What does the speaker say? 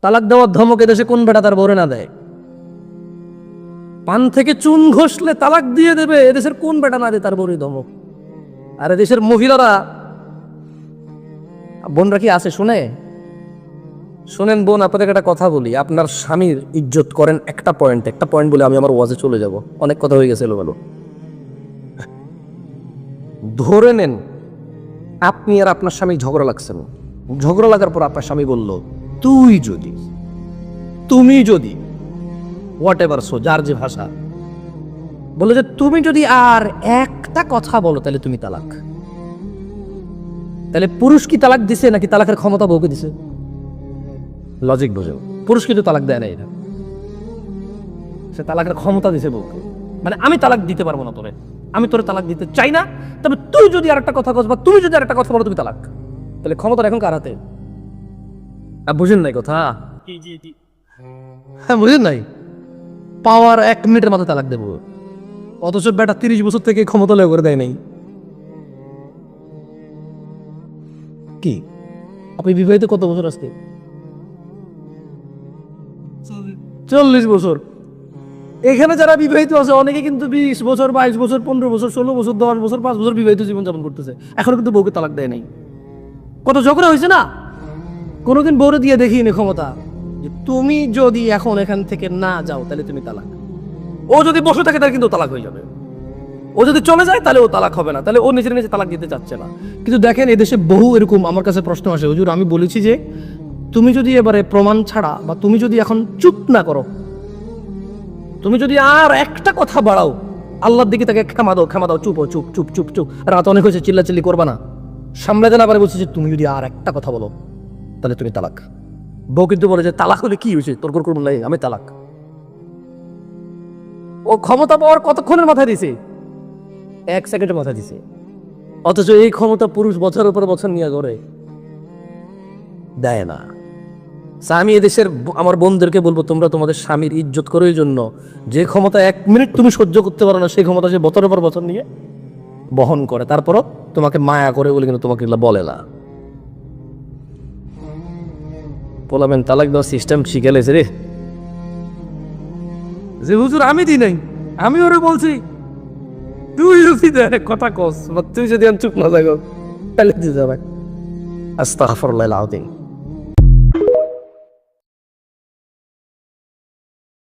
তালাক দেওয়ার ধমক এদেশে কোন বেটা তার বউরে না দেয়? পান থেকে চুন ঘষলে তালাক দিয়ে দেবে, এদেশের কোন বেটা না দেয় তার বউরে ধমক? আর এদেশের মহিলারা, বোনরা কি আছে শুনে? শোনেন বোন, আপনাদের একটা কথা বলি, আপনার স্বামীর ইজ্জত করেন একটা পয়েন্ট বলে আমি আমার ওয়াজে চলে যাব, অনেক কথা হয়ে গেছে এলোমেলো। ধরে নেন আপনি আর আপনার স্বামী ঝগড়া লাগছেন, ঝগড়া লাগার পর আপনার স্বামী বলল তুমি যদি হোয়াট এভার, সো যার যে ভাষা, বললো যে তুমি যদি আর একটা কথা বলো তাহলে তুমি তালাক। তাহলে পুরুষ কি তালাক দিছে নাকি তালাকের ক্ষমতা বউকে দিছে? লজিক বোঝেন, পুরুষ কিন্তু তালাক দেয় না, এটা সে তালাকের ক্ষমতা দিছে বউকে। মানে আমি তালাক দিতে পারবো না তোরে, আমি তোরে তালাক দিতে চাই না, তবে তুই যদি আর একটা কথা কস বা তুমি যদি আর একটা কথা বলো তুমি তালাক। তাহলে ক্ষমতা এখন কার হাতে? বুঝেন নাই কথা? হ্যাঁ বুঝেন নাই, পাওয়ার 1 মিনিটের মাথায় তালাক দেবো, অথচ বেটা 30 বছর থেকে ক্ষমতা লয় করে দেয় নাই। কি আপনি বিবাহিত কত বছর? আজকে 40 বছর। এখানে যারা বিবাহিত আছে অনেকে কিন্তু 20 বছর, 22 বছর, 15 বছর, 16 বছর, 10 বছর, 5 বছর বিবাহিত জীবন যাপন করতেছে, এখনো কিন্তু বউকে তালাক দেয় নাই। কত ঝগড়া হয়েছে না? কোনোদিন বউরে দিয়ে দেখিনি ক্ষমতা যে তুমি যদি এখন এখান থেকে না যাও তাহলে তুমি তালাক। ও যদি বসে থাকে তাহলে কিন্তু তালাক হয়ে যাবে, ও যদি চলে যায় তাহলে ও তালাক হবে না, তাহলে ও নিজের নিজে তালাক দিতে চাচ্ছে না। কিন্তু দেখেন এদেশে বহু এরকম আমার কাছে প্রশ্ন আসে, হুজুর আমি বলেছি যে তুমি যদি এবারে প্রমাণ ছাড়া বা তুমি যদি এখন চুপ না করো, তুমি যদি আর একটা কথা বাড়াও, আল্লাহর দিকে তাকে ক্ষমা দাও, চুপ চুপ চুপ চুপ চুপ, রাত অনেক হয়েছে, চিল্লাচিল্লি করবা না, সামলাতে না পারে বলছে যে তুমি যদি আর একটা কথা বলো তাহলে তুমি তালাক। বউ কিন্তু বলে যে তালাক হলে কি হয়েছে, তোর করবো নাই, আমি তালাক। ও ক্ষমতা পাওয়ার কতক্ষণের মাথায় দিছে? 1 সেকেন্ডের মাথায় দিছে, অথচ এই ক্ষমতা পুরুষ বছরের পর বছর নিয়ে করে দেয় না। আমি এদেশের আমার বোনদেরকে বলবো, তোমরা তোমাদের স্বামীর ইজ্জত করো, এই জন্য যে ক্ষমতা 1 মিনিট তুমি সহ্য করতে পারো না সেই ক্ষমতা সে বছরের পর বছর নিয়ে বহন করে, তারপরও তোমাকে মায়া করে বলে কিন্তু তোমাকে এগুলো বলে না। বলাবেন তালাক দেওয়ার সিস্টেম শিখে লেছে রে, যে হুজুর আমি দিই নাই, আমি ওরে বলছি, তুই যদি কথা কস বা তুই যদি চুপ না থাকো তাহলে দিতে যাবে। আস্তাগফিরুল্লাহ আল-আযীম।